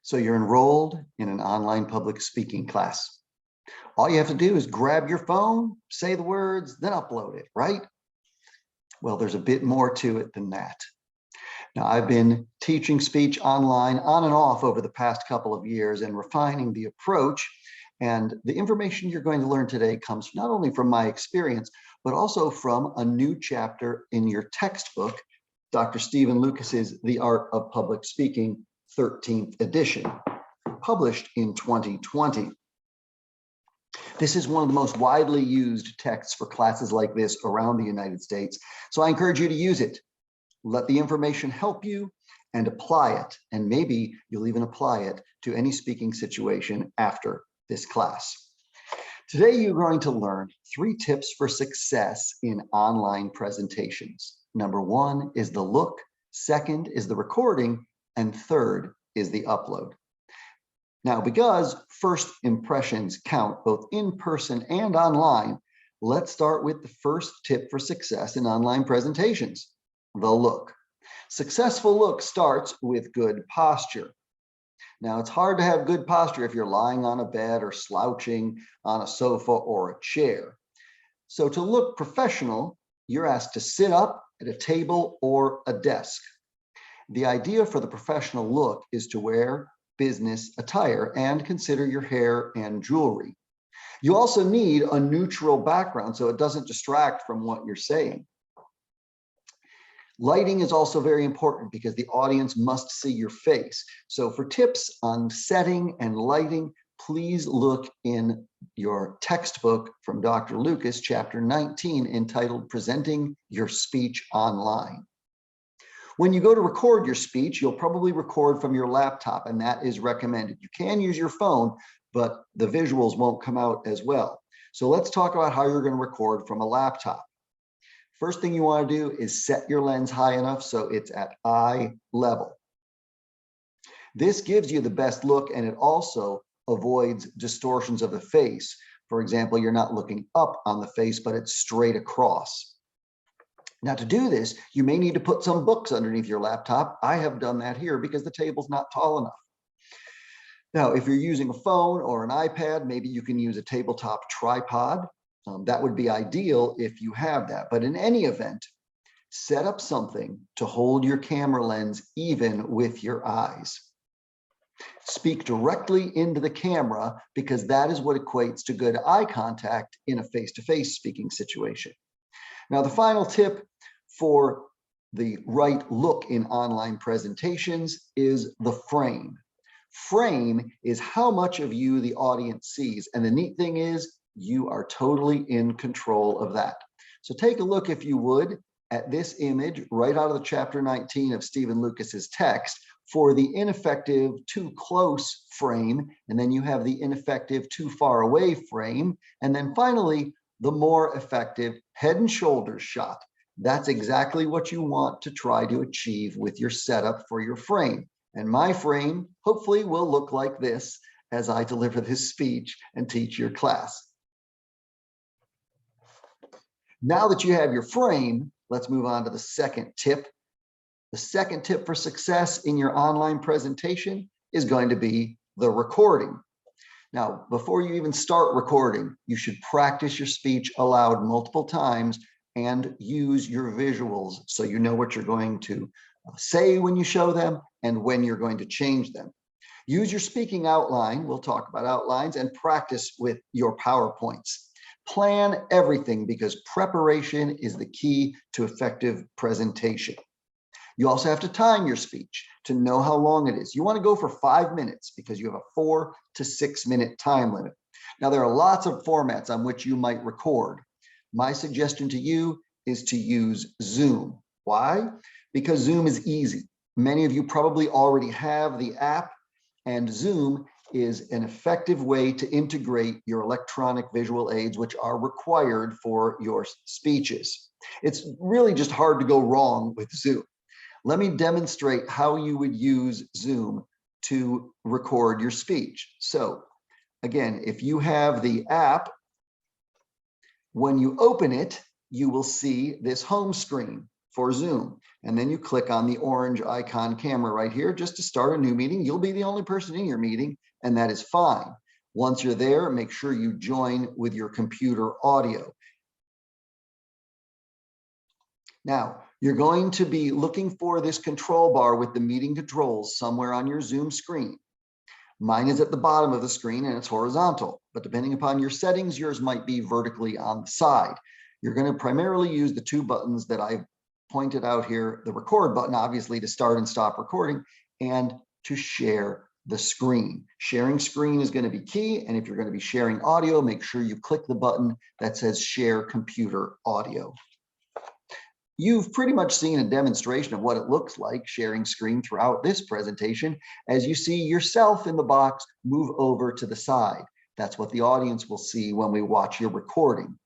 So you're enrolled in an online public speaking class. All you have to do is grab your phone, say the words, then upload it, right? Well, there's a bit more to it than that. Now, I've been teaching speech online on and off over the past couple of years and refining the approach. And the information you're going to learn today comes not only from my experience, but also from a new chapter in your textbook, Dr. Stephen Lucas's The Art of Public Speaking, 13th edition, published in 2020. This is one of the most widely used texts for classes like this around the United States. So I encourage you to use it. Let the information help you and apply it. And maybe you'll even apply it to any speaking situation after this class. Today, you're going to learn 3 tips for success in online presentations. Number 1 is the look, 2nd is the recording, and 3rd is the upload. Now, because first impressions count both in person and online, let's start with the first tip for success in online presentations, the look. Successful look starts with good posture. Now, it's hard to have good posture if you're lying on a bed or slouching on a sofa or a chair. So to look professional, you're asked to sit up at a table or a desk. The idea for the professional look is to wear business attire and consider your hair and jewelry. You also need a neutral background so it doesn't distract from what you're saying. Lighting is also very important because the audience must see your face. So for tips on setting and lighting, please look in your textbook from Dr. Lucas, chapter 19, entitled Presenting Your Speech Online. When you go to record your speech, you'll probably record from your laptop, and that is recommended. You can use your phone, but the visuals won't come out as well. So let's talk about how you're going to record from a laptop. First thing you want to do is set your lens high enough so it's at eye level. This gives you the best look, and it also avoids distortions of the face. For example, you're not looking up on the face, but it's straight across. Now, to do this, you may need to put some books underneath your laptop. I have done that here because the table's not tall enough. Now, if you're using a phone or an iPad, maybe you can use a tabletop tripod. That would be ideal if you have that. But in any event, set up something to hold your camera lens even with your eyes. Speak directly into the camera because that is what equates to good eye contact in a face-to-face speaking situation. Now, the final tip for the right look in online presentations is the frame. Frame is how much of you the audience sees. And the neat thing is you are totally in control of that. So take a look, if you would, at this image right out of the chapter 19 of Stephen Lucas's text for the ineffective too close frame. And then you have the ineffective too far away frame. And then finally, the more effective head and shoulders shot. That's exactly what you want to try to achieve with your setup for your frame. And my frame hopefully will look like this as I deliver this speech and teach your class. Now that you have your frame, let's move on to the second tip. The second tip for success in your online presentation is going to be the recording. Now, before you even start recording, you should practice your speech aloud multiple times and use your visuals so you know what you're going to say when you show them and when you're going to change them. Use your speaking outline, we'll talk about outlines, and practice with your PowerPoints. Plan everything because preparation is the key to effective presentation. You also have to time your speech to know how long it is. You want to go for 5 minutes because you have a 4 to 6 minute time limit. Now, there are lots of formats on which you might record. My suggestion to you is to use Zoom. Why? Because Zoom is easy. Many of you probably already have the app, and Zoom is an effective way to integrate your electronic visual aids, which are required for your speeches. It's really just hard to go wrong with Zoom. Let me demonstrate how you would use Zoom to record your speech. So again, if you have the app, when you open it, you will see this home screen for Zoom. And then you click on the orange icon camera right here just to start a new meeting. You'll be the only person in your meeting, and that is fine. Once you're there, make sure you join with your computer audio. Now, you're going to be looking for this control bar with the meeting controls somewhere on your Zoom screen. Mine is at the bottom of the screen and it's horizontal, but depending upon your settings, yours might be vertically on the side. You're going to primarily use the two buttons that I've pointed out here, the record button, obviously, to start and stop recording, and to share the screen. Sharing screen is going to be key, and if you're going to be sharing audio, make sure you click the button that says Share Computer Audio. You've pretty much seen a demonstration of what it looks like sharing screen throughout this presentation as you see yourself in the box move over to the side. That's what the audience will see when we watch your recording.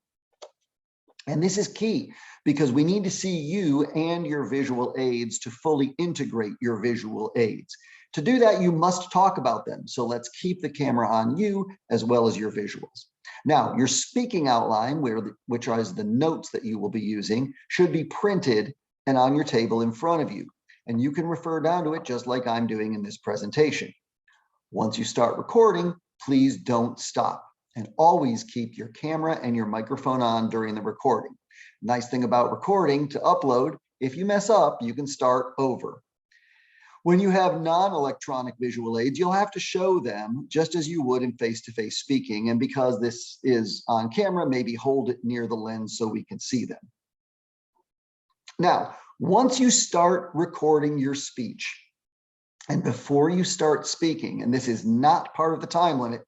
And this is key because we need to see you and your visual aids to fully integrate your visual aids. To do that, you must talk about them. So let's keep the camera on you as well as your visuals. Now, your speaking outline, which is the notes that you will be using, should be printed and on your table in front of you. And you can refer down to it just like I'm doing in this presentation. Once you start recording, please don't stop. And always keep your camera and your microphone on during the recording. Nice thing about recording to upload, if you mess up, you can start over. When you have non-electronic visual aids, you'll have to show them just as you would in face-to-face speaking. And because this is on camera, maybe hold it near the lens so we can see them. Now, once you start recording your speech, and before you start speaking, and this is not part of the time limit,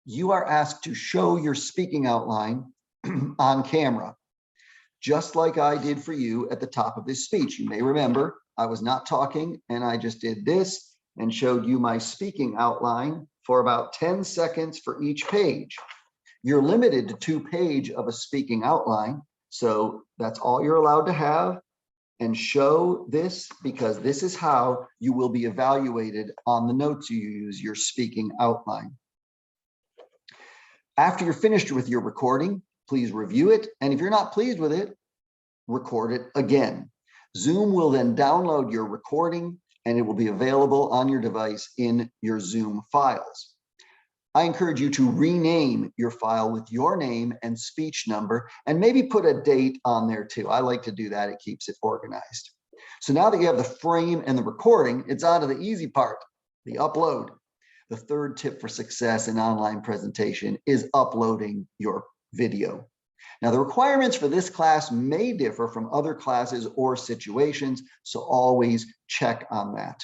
you are asked to show your speaking outline on camera, just like I did for you at the top of this speech. You may remember I was not talking and I just did this and showed you my speaking outline for about 10 seconds for each page. You're limited to 2 pages of a speaking outline, so that's all you're allowed to have. And show this because this is how you will be evaluated on the notes you use, your speaking outline. After you're finished with your recording, please review it. And if you're not pleased with it, record it again. Zoom will then download your recording and it will be available on your device in your Zoom files. I encourage you to rename your file with your name and speech number and maybe put a date on there too. I like to do that. It keeps it organized. So now that you have the frame and the recording, it's on to the easy part, the upload. The third tip for success in online presentation is uploading your video. Now, the requirements for this class may differ from other classes or situations, so always check on that.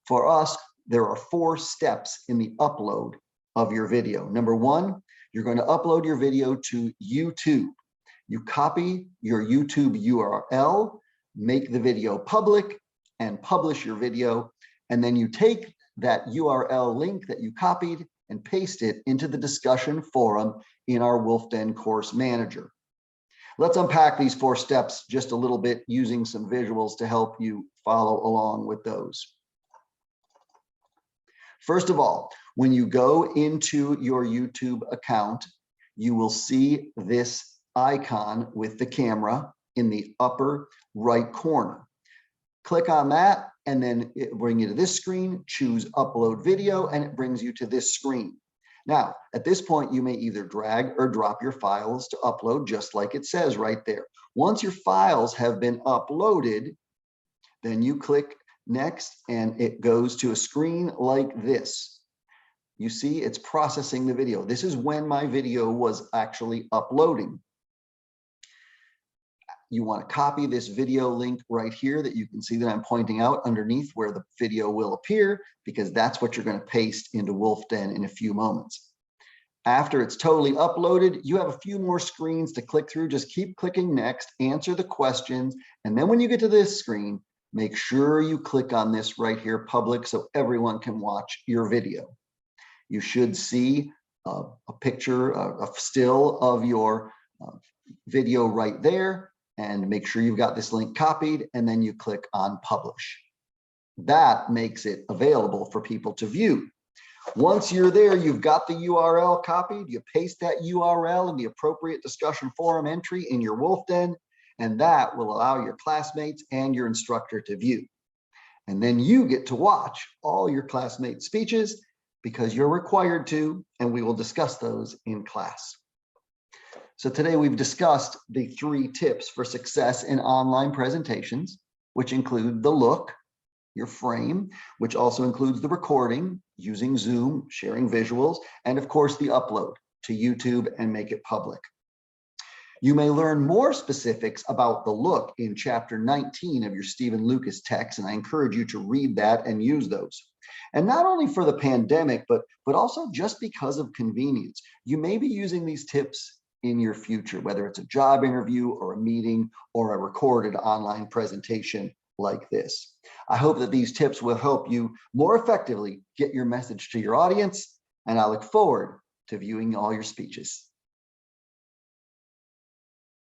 For us, there are 4 steps in the upload of your video. Number 1, you're going to upload your video to YouTube. You copy your YouTube URL, make the video public, and publish your video, and then you take that URL link that you copied and paste it into the discussion forum in our Wolf Den Course Manager. Let's unpack these 4 steps just a little bit using some visuals to help you follow along with those. First of all, when you go into your YouTube account, you will see this icon with the camera in the upper right corner. Click on that and then it will bring you to this screen, choose upload video, and it brings you to this screen. Now, at this point, you may either drag or drop your files to upload, just like it says right there. Once your files have been uploaded, then you click next and it goes to a screen like this. You see, it's processing the video. This is when my video was actually uploading. You want to copy this video link right here that you can see that I'm pointing out underneath where the video will appear, because that's what you're going to paste into Wolf Den in a few moments. After it's totally uploaded, you have a few more screens to click through. Just keep clicking next, answer the questions, and then when you get to this screen, make sure you click on this right here, public, so everyone can watch your video. You should see a picture, a still of your video right there. And make sure you've got this link copied, and then you click on publish. That makes it available for people to view. Once you're there, you've got the URL copied, you paste that URL in the appropriate discussion forum entry in your Wolf Den, and that will allow your classmates and your instructor to view. And then you get to watch all your classmates' speeches because you're required to, and we will discuss those in class. So today we've discussed the 3 tips for success in online presentations, which include the look, your frame, which also includes the recording, using Zoom, sharing visuals, and of course the upload to YouTube and make it public. You may learn more specifics about the look in chapter 19 of your Stephen Lucas text, and I encourage you to read that and use those. And not only for the pandemic, but also just because of convenience. You may be using these tips in your future, whether it's a job interview or a meeting or a recorded online presentation like this. I hope that these tips will help you more effectively get your message to your audience, and I look forward to viewing all your speeches.